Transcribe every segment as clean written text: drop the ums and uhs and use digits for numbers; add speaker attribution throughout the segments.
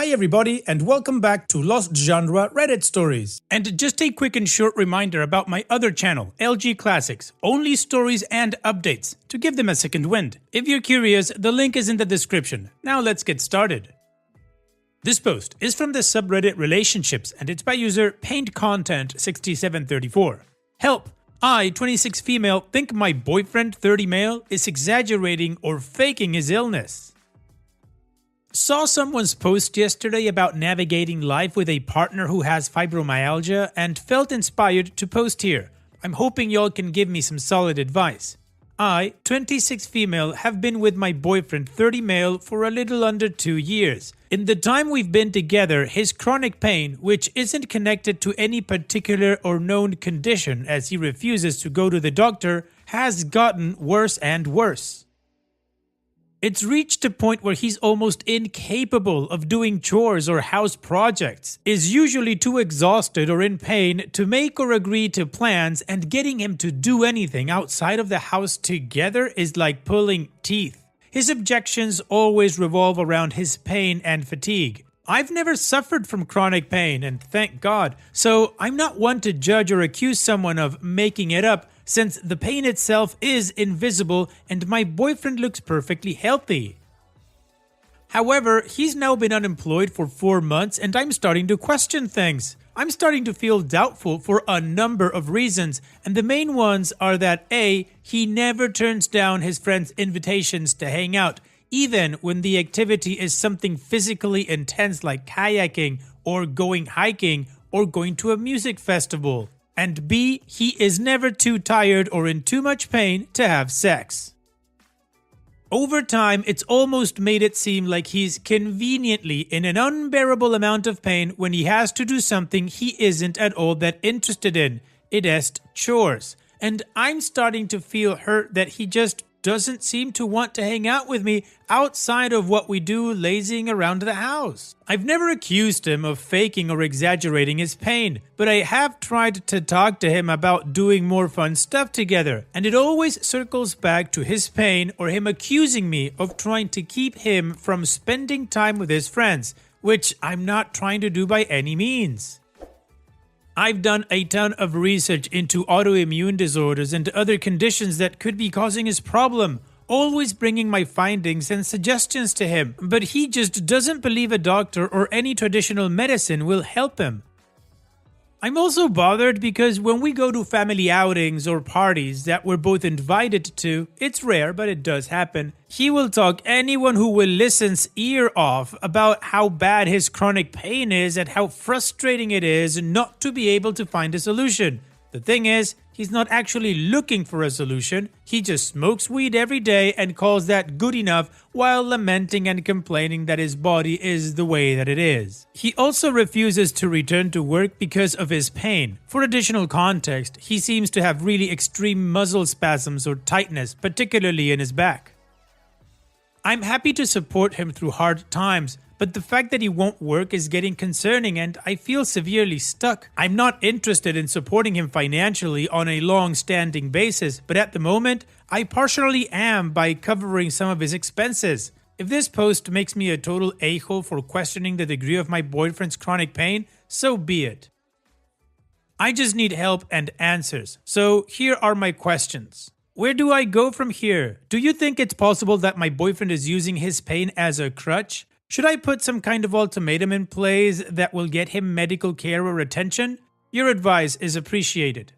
Speaker 1: Hi everybody and welcome back to Lost Genre Reddit Stories. And just a quick and short reminder about my other channel, LG Classics, only stories and updates, to give them a second wind. If you're curious, the link is in the description. Now let's get started. This post is from the subreddit Relationships and it's by user PaintContent6734. Help! I, 26 female, think my boyfriend, 30 male, is exaggerating or faking his illness. Saw someone's post yesterday about navigating life with a partner who has fibromyalgia and felt inspired to post here. I'm hoping y'all can give me some solid advice. I, 26 female, have been with my boyfriend, 30 male, for a little under 2 years. In the time we've been together, his chronic pain, which isn't connected to any particular or known condition as he refuses to go to the doctor, has gotten worse and worse. It's reached a point where he's almost incapable of doing chores or house projects, is usually too exhausted or in pain to make or agree to plans, and getting him to do anything outside of the house together is like pulling teeth. His objections always revolve around his pain and fatigue. I've never suffered from chronic pain, and thank God, so I'm not one to judge or accuse someone of making it up, since the pain itself is invisible and my boyfriend looks perfectly healthy. However, he's now been unemployed for 4 months and I'm starting to question things. I'm starting to feel doubtful for a number of reasons, and the main ones are that A, he never turns down his friends' invitations to hang out, even when the activity is something physically intense like kayaking or going hiking or going to a music festival. And B, he is never too tired or in too much pain to have sex. Over time, it's almost made it seem like he's conveniently in an unbearable amount of pain when he has to do something he isn't at all that interested in, it est chores. And I'm starting to feel hurt that he just doesn't seem to want to hang out with me outside of what we do lazing around the house. I've never accused him of faking or exaggerating his pain, but I have tried to talk to him about doing more fun stuff together, and it always circles back to his pain or him accusing me of trying to keep him from spending time with his friends, which I'm not trying to do by any means. I've done a ton of research into autoimmune disorders and other conditions that could be causing his problem, always bringing my findings and suggestions to him, but he just doesn't believe a doctor or any traditional medicine will help him. I'm also bothered because when we go to family outings or parties that we're both invited to, it's rare but it does happen, he will talk anyone who will listen's ear off about how bad his chronic pain is and how frustrating it is not to be able to find a solution. The thing is, he's not actually looking for a solution, he just smokes weed every day and calls that good enough while lamenting and complaining that his body is the way that it is. He also refuses to return to work because of his pain. For additional context, he seems to have really extreme muscle spasms or tightness, particularly in his back. I'm happy to support him through hard times, but the fact that he won't work is getting concerning and I feel severely stuck. I'm not interested in supporting him financially on a long-standing basis, but at the moment, I partially am by covering some of his expenses. If this post makes me a total a-hole for questioning the degree of my boyfriend's chronic pain, so be it. I just need help and answers, so here are my questions. Where do I go from here? Do you think it's possible that my boyfriend is using his pain as a crutch? Should I put some kind of ultimatum in place that will get him medical care or attention? Your advice is appreciated.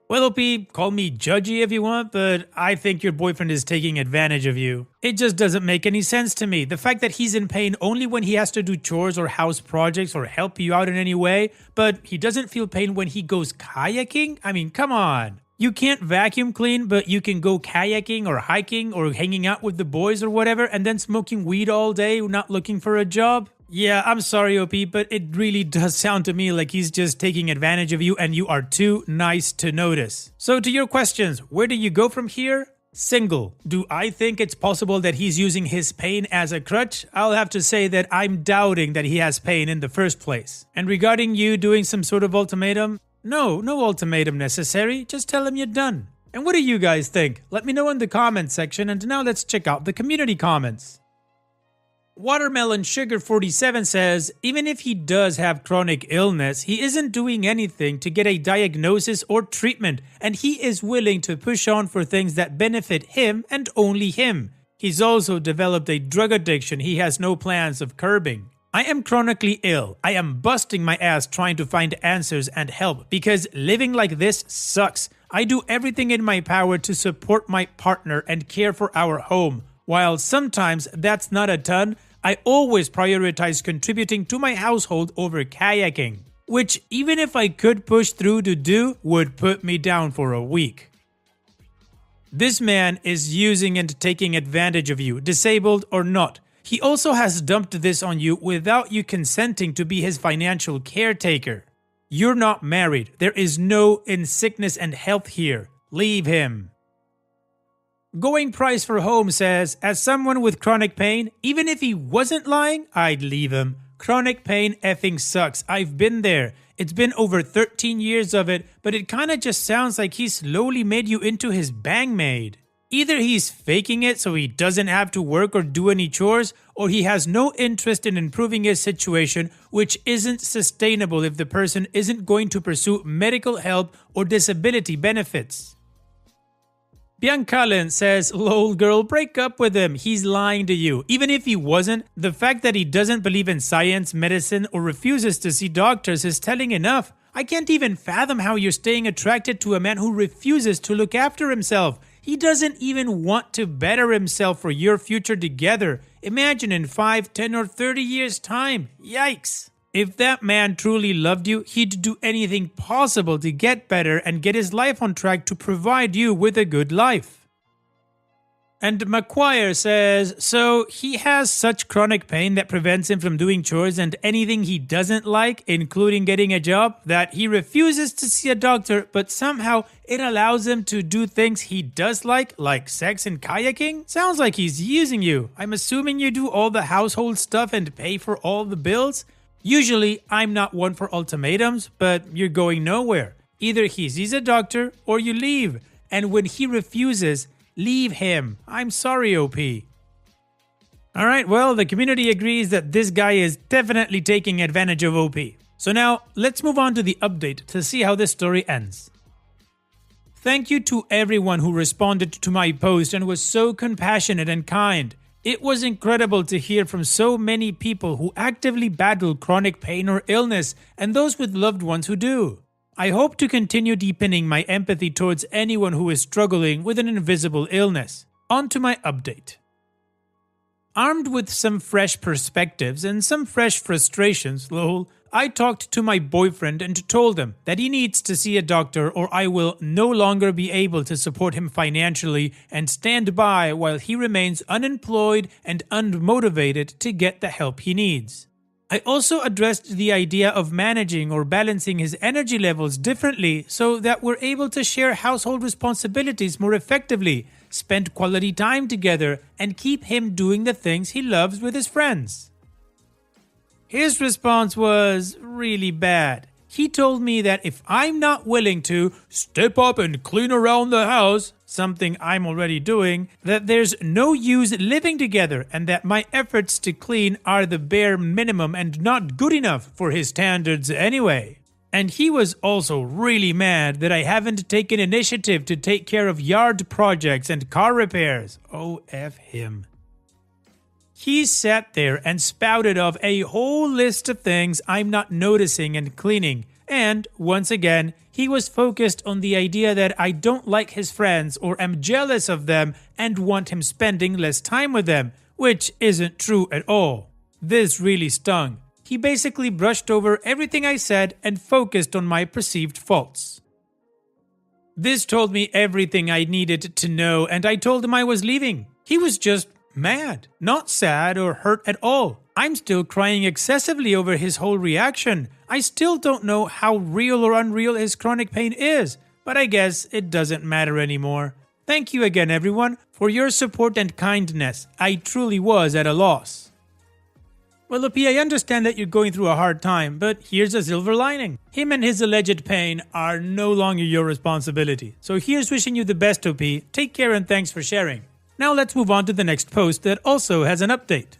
Speaker 1: Well, OP, call me judgy if you want, but I think your boyfriend is taking advantage of you. It just doesn't make any sense to me. The fact that he's in pain only when he has to do chores or house projects or help you out in any way, but he doesn't feel pain when he goes kayaking? I mean, come on. You can't vacuum clean, but you can go kayaking or hiking or hanging out with the boys or whatever and then smoking weed all day, not looking for a job? Yeah, I'm sorry, OP, but it really does sound to me like he's just taking advantage of you and you are too nice to notice. So to your questions, where do you go from here? Single. Do I think it's possible that he's using his pain as a crutch? I'll have to say that I'm doubting that he has pain in the first place. And regarding you doing some sort of ultimatum, no ultimatum necessary, just tell him you're done. And what do you guys think? Let me know in the comments section, and now let's check out the community comments. Watermelon Sugar 47 says, even if he does have chronic illness, he isn't doing anything to get a diagnosis or treatment, and he is willing to push on for things that benefit him and only him. He's also developed a drug addiction he has no plans of curbing. I am chronically ill. I am busting my ass trying to find answers and help because living like this sucks. I do everything in my power to support my partner and care for our home. While sometimes that's not a ton, I always prioritize contributing to my household over kayaking, which even if I could push through to do, would put me down for a week. This man is using and taking advantage of you, disabled or not. He also has dumped this on you without you consenting to be his financial caretaker. You're not married. There is no in sickness and health here. Leave him. Going Price for Home says, as someone with chronic pain, even if he wasn't lying, I'd leave him. Chronic pain effing sucks. I've been there. It's been over 13 years of it, but it kinda just sounds like he slowly made you into his bang maid. Either he's faking it so he doesn't have to work or do any chores, or he has no interest in improving his situation, which isn't sustainable if the person isn't going to pursue medical help or disability benefits. Biancalin says, lol girl, break up with him. He's lying to you. Even if he wasn't, the fact that he doesn't believe in science, medicine, or refuses to see doctors is telling enough. I can't even fathom how you're staying attracted to a man who refuses to look after himself. He doesn't even want to better himself for your future together. Imagine in 5, 10, or 30 years' time. Yikes. If that man truly loved you, he'd do anything possible to get better and get his life on track to provide you with a good life. And McQuire says, so he has such chronic pain that prevents him from doing chores and anything he doesn't like, including getting a job, that he refuses to see a doctor, but somehow it allows him to do things he does like sex and kayaking? Sounds like he's using you. I'm assuming you do all the household stuff and pay for all the bills? Usually, I'm not one for ultimatums, but you're going nowhere. Either he sees a doctor or you leave. And when he refuses, leave him. I'm sorry, OP. Alright, well, the community agrees that this guy is definitely taking advantage of OP. So now, let's move on to the update to see how this story ends. Thank you to everyone who responded to my post and was so compassionate and kind. It was incredible to hear from so many people who actively battle chronic pain or illness and those with loved ones who do. I hope to continue deepening my empathy towards anyone who is struggling with an invisible illness. On to my update. Armed with some fresh perspectives and some fresh frustrations, lol, I talked to my boyfriend and told him that he needs to see a doctor or I will no longer be able to support him financially and stand by while he remains unemployed and unmotivated to get the help he needs. I also addressed the idea of managing or balancing his energy levels differently so that we're able to share household responsibilities more effectively, spend quality time together, and keep him doing the things he loves with his friends. His response was really bad. He told me that if I'm not willing to step up and clean around the house, something I'm already doing, that there's no use living together and that my efforts to clean are the bare minimum and not good enough for his standards anyway. And he was also really mad that I haven't taken initiative to take care of yard projects and car repairs. Oh, F him. He sat there and spouted off a whole list of things I'm not noticing and cleaning. And, once again, he was focused on the idea that I don't like his friends or am jealous of them and want him spending less time with them, which isn't true at all. This really stung. He basically brushed over everything I said and focused on my perceived faults. This told me everything I needed to know and I told him I was leaving. He was just mad, not sad or hurt at all. I'm still crying excessively over his whole reaction. I still don't know how real or unreal his chronic pain is, but I guess it doesn't matter anymore. Thank you again, everyone, for your support and kindness. I truly was at a loss. Well, OP, I understand that you're going through a hard time, but here's a silver lining. Him and his alleged pain are no longer your responsibility. So here's wishing you the best, OP. Take care and thanks for sharing. Now let's move on to the next post that also has an update.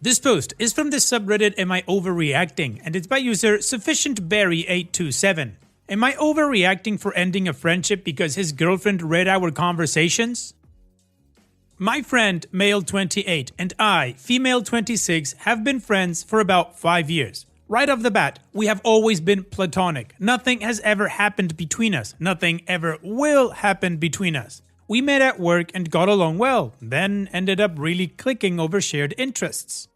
Speaker 1: This post is from the subreddit Am I Overreacting? And it's by user SufficientBerry827. Am I overreacting for ending a friendship because his girlfriend read our conversations? My friend, male 28, and I, female 26, have been friends for about 5 years. Right off the bat, we have always been platonic. Nothing has ever happened between us. Nothing ever will happen between us. We met at work and got along well, then ended up really clicking over shared interests.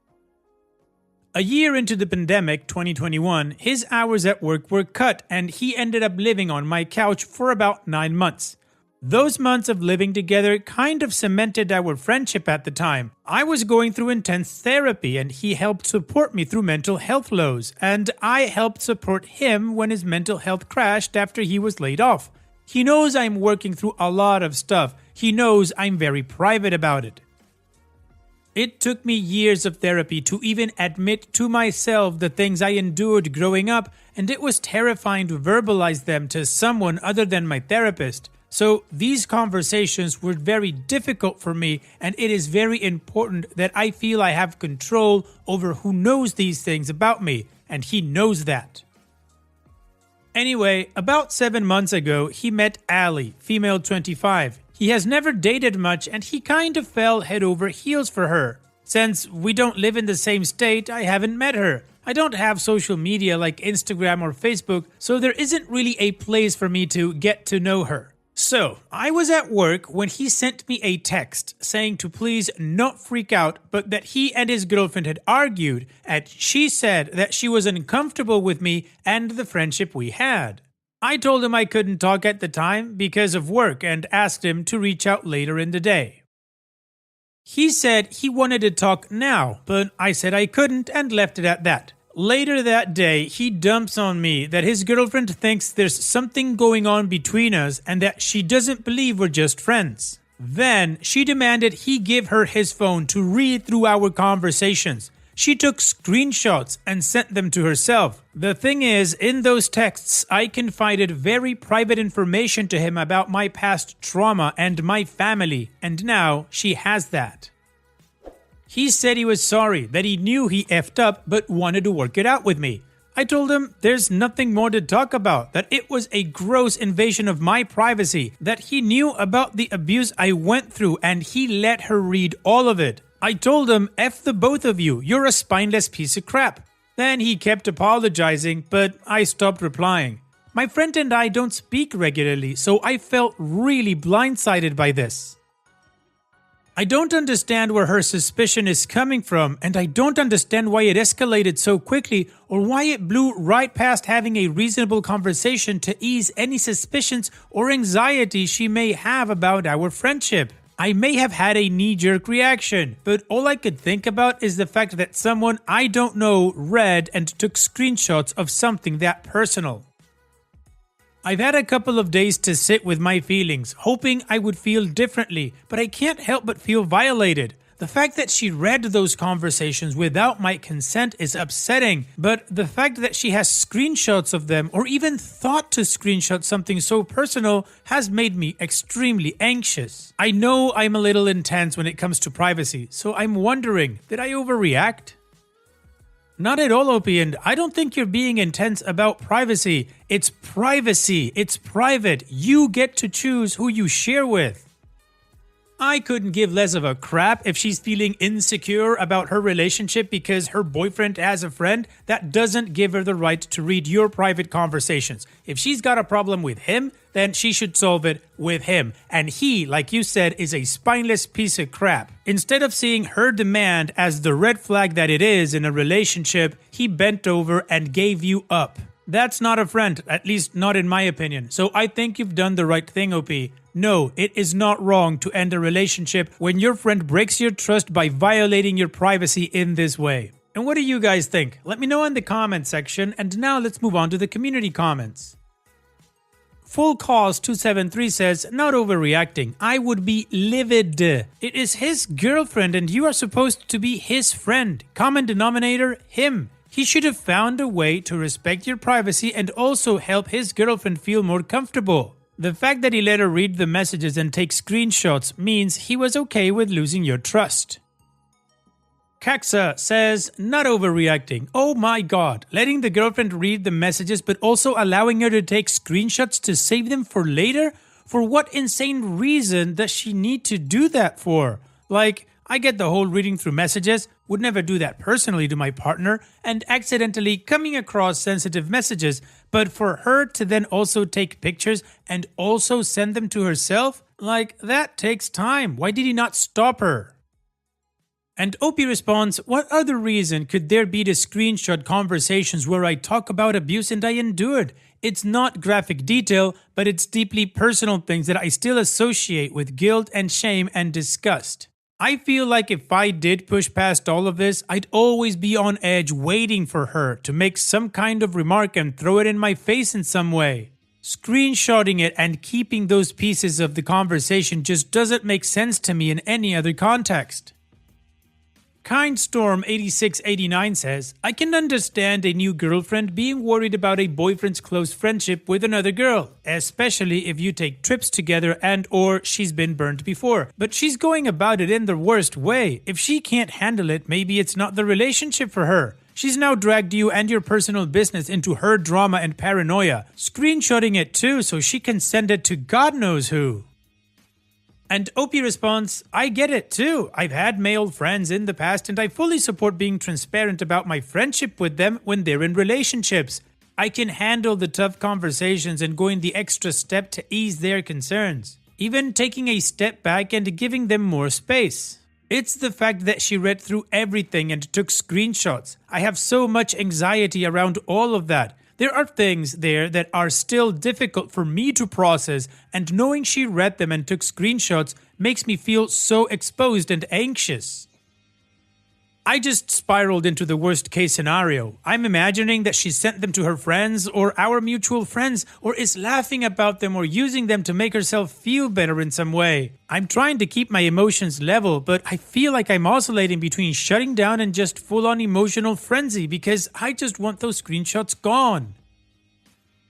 Speaker 1: A year into the pandemic, 2021, his hours at work were cut and he ended up living on my couch for about 9 months. Those months of living together kind of cemented our friendship at the time. I was going through intense therapy and he helped support me through mental health lows, and I helped support him when his mental health crashed after he was laid off. He knows I'm working through a lot of stuff. He knows I'm very private about it. It took me years of therapy to even admit to myself the things I endured growing up, and it was terrifying to verbalize them to someone other than my therapist. So these conversations were very difficult for me, and it is very important that I feel I have control over who knows these things about me, and he knows that. Anyway, about 7 months ago, he met Allie, female 25. He has never dated much and he kind of fell head over heels for her. Since we don't live in the same state, I haven't met her. I don't have social media like Instagram or Facebook, so there isn't really a place for me to get to know her. So, I was at work when he sent me a text saying to please not freak out, but that he and his girlfriend had argued, and she said that she was uncomfortable with me and the friendship we had. I told him I couldn't talk at the time because of work and asked him to reach out later in the day. He said he wanted to talk now, but I said I couldn't and left it at that. Later that day, he dumps on me that his girlfriend thinks there's something going on between us and that she doesn't believe we're just friends. Then, she demanded he give her his phone to read through our conversations. She took screenshots and sent them to herself. The thing is, in those texts, I confided very private information to him about my past trauma and my family, and now she has that. He said he was sorry, that he knew he effed up, but wanted to work it out with me. I told him there's nothing more to talk about, that it was a gross invasion of my privacy, that he knew about the abuse I went through and he let her read all of it. I told him, F the both of you, you're a spineless piece of crap. Then he kept apologizing, but I stopped replying. My friend and I don't speak regularly, so I felt really blindsided by this. I don't understand where her suspicion is coming from, and I don't understand why it escalated so quickly or why it blew right past having a reasonable conversation to ease any suspicions or anxiety she may have about our friendship. I may have had a knee-jerk reaction, but all I could think about is the fact that someone I don't know read and took screenshots of something that personal. I've had a couple of days to sit with my feelings, hoping I would feel differently, but I can't help but feel violated. The fact that she read those conversations without my consent is upsetting, but the fact that she has screenshots of them or even thought to screenshot something so personal has made me extremely anxious. I know I'm a little intense when it comes to privacy, so I'm wondering, did I overreact? Not at all, OP, and I don't think you're being intense about privacy. It's privacy. It's private. You get to choose who you share with. I couldn't give less of a crap if she's feeling insecure about her relationship because her boyfriend has a friend. That doesn't give her the right to read your private conversations. If she's got a problem with him, then she should solve it with him. And he, like you said, is a spineless piece of crap. Instead of seeing her demand as the red flag that it is in a relationship, he bent over and gave you up. That's not a friend, at least not in my opinion. So I think you've done the right thing, OP. No, it is not wrong to end a relationship when your friend breaks your trust by violating your privacy in this way. And what do you guys think? Let me know in the comment section, and now let's move on to the community comments. Full Cause 273 says, not overreacting, I would be livid. It is his girlfriend and you are supposed to be his friend. Common denominator, him. He should have found a way to respect your privacy and also help his girlfriend feel more comfortable. The fact that he let her read the messages and take screenshots means he was okay with losing your trust. Kaxa says, not overreacting. Oh my god, letting the girlfriend read the messages but also allowing her to take screenshots to save them for later? For what insane reason does she need to do that for? Like, I get the whole reading through messages, would never do that personally to my partner, and accidentally coming across sensitive messages, but for her to then also take pictures and also send them to herself? Like, that takes time. Why did he not stop her? And Opie responds, what other reason could there be to screenshot conversations where I talk about abuse and I endured? It's not graphic detail, but it's deeply personal things that I still associate with guilt and shame and disgust. I feel like if I did push past all of this, I'd always be on edge waiting for her to make some kind of remark and throw it in my face in some way. Screenshotting it and keeping those pieces of the conversation just doesn't make sense to me in any other context. Kindstorm8689 says, I can understand a new girlfriend being worried about a boyfriend's close friendship with another girl, especially if you take trips together and or she's been burned before. But she's going about it in the worst way. If she can't handle it, maybe it's not the relationship for her. She's now dragged you and your personal business into her drama and paranoia, screenshotting it too so she can send it to God knows who. And Opie responds, I get it too. I've had male friends in the past and I fully support being transparent about my friendship with them when they're in relationships. I can handle the tough conversations and going the extra step to ease their concerns. Even taking a step back and giving them more space. It's the fact that she read through everything and took screenshots. I have so much anxiety around all of that. There are things there that are still difficult for me to process, and knowing she read them and took screenshots makes me feel so exposed and anxious. I just spiraled into the worst case scenario. I'm imagining that she sent them to her friends or our mutual friends, or is laughing about them or using them to make herself feel better in some way. I'm trying to keep my emotions level, but I feel like I'm oscillating between shutting down and just full-on emotional frenzy because I just want those screenshots gone.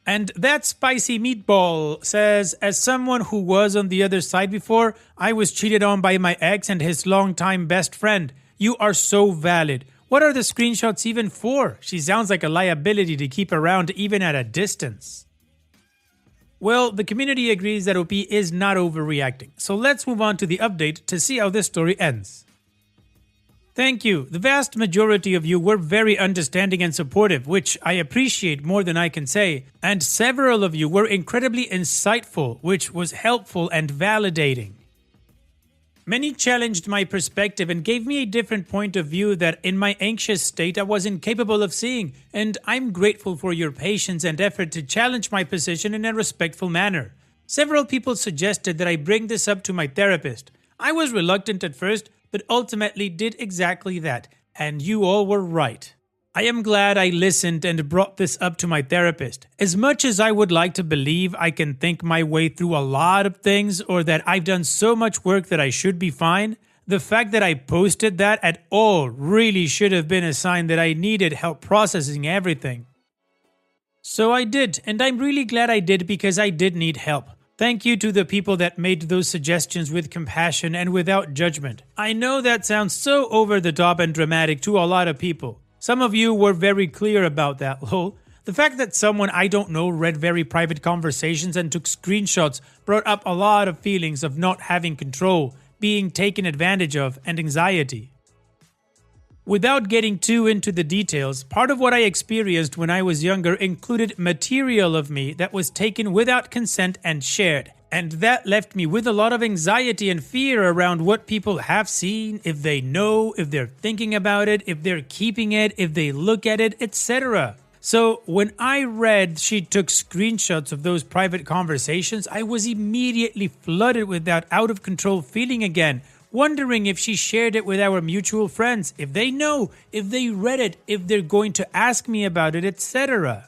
Speaker 1: And that spicy meatball says, as someone who was on the other side before, I was cheated on by my ex and his longtime best friend. You are so valid. What are the screenshots even for? She sounds like a liability to keep around even at a distance. Well, the community agrees that OP is not overreacting. So let's move on to the update to see how this story ends. Thank you. The vast majority of you were very understanding and supportive, which I appreciate more than I can say. And several of you were incredibly insightful, which was helpful and validating. Many challenged my perspective and gave me a different point of view that in my anxious state I was incapable of seeing, and I'm grateful for your patience and effort to challenge my position in a respectful manner. Several people suggested that I bring this up to my therapist. I was reluctant at first, but ultimately did exactly that, and you all were right. I am glad I listened and brought this up to my therapist. As much as I would like to believe I can think my way through a lot of things or that I've done so much work that I should be fine, the fact that I posted that at all really should have been a sign that I needed help processing everything. So I did, and I'm really glad I did because I did need help. Thank you to the people that made those suggestions with compassion and without judgment. I know that sounds so over the top and dramatic to a lot of people. Some of you were very clear about that, lol. The fact that someone I don't know read very private conversations and took screenshots brought up a lot of feelings of not having control, being taken advantage of, and anxiety. Without getting too into the details, part of what I experienced when I was younger included material of me that was taken without consent and shared. And that left me with a lot of anxiety and fear around what people have seen, if they know, if they're thinking about it, if they're keeping it, if they look at it, etc. So when I read she took screenshots of those private conversations, I was immediately flooded with that out of control feeling again, wondering if she shared it with our mutual friends, if they know, if they read it, if they're going to ask me about it, etc.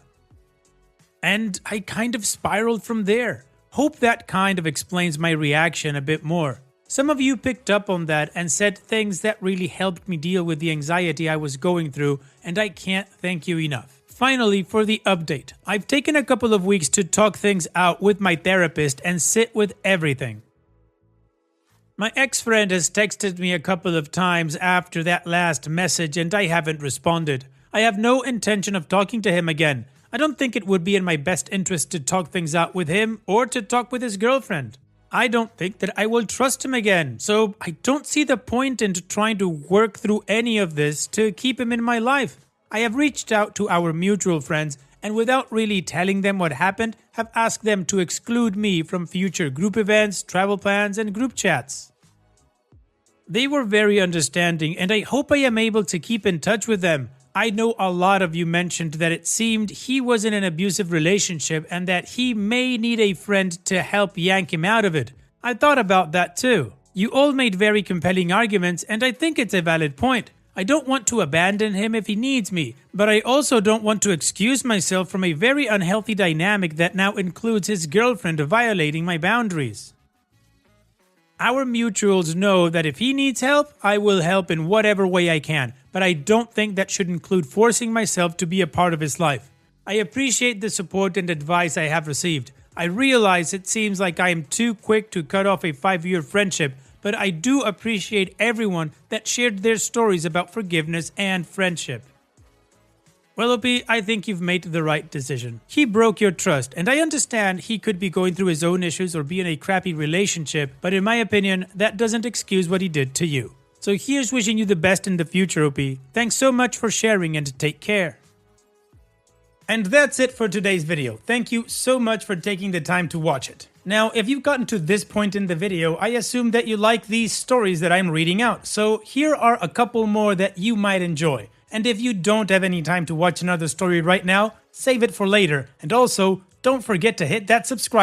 Speaker 1: And I kind of spiraled from there. Hope that kind of explains my reaction a bit more. Some of you picked up on that and said things that really helped me deal with the anxiety I was going through, and I can't thank you enough. Finally, for the update, I've taken a couple of weeks to talk things out with my therapist and sit with everything. My ex-friend has texted me a couple of times after that last message and I haven't responded. I have no intention of talking to him again. I don't think it would be in my best interest to talk things out with him or to talk with his girlfriend. I don't think that I will trust him again, so I don't see the point in trying to work through any of this to keep him in my life. I have reached out to our mutual friends and without really telling them what happened, have asked them to exclude me from future group events, travel plans, and group chats. They were very understanding and I hope I am able to keep in touch with them. I know a lot of you mentioned that it seemed he was in an abusive relationship and that he may need a friend to help yank him out of it. I thought about that too. You all made very compelling arguments and I think it's a valid point. I don't want to abandon him if he needs me, but I also don't want to excuse myself from a very unhealthy dynamic that now includes his girlfriend violating my boundaries. Our mutuals know that if he needs help, I will help in whatever way I can, but I don't think that should include forcing myself to be a part of his life. I appreciate the support and advice I have received. I realize it seems like I am too quick to cut off a 5-year friendship, but I do appreciate everyone that shared their stories about forgiveness and friendship. Well, OP, I think you've made the right decision. He broke your trust, and I understand he could be going through his own issues or be in a crappy relationship, but in my opinion, that doesn't excuse what he did to you. So here's wishing you the best in the future, OP. Thanks so much for sharing and take care. And that's it for today's video. Thank you so much for taking the time to watch it. Now, if you've gotten to this point in the video, I assume that you like these stories that I'm reading out. So here are a couple more that you might enjoy. And if you don't have any time to watch another story right now, save it for later. And also, don't forget to hit that subscribe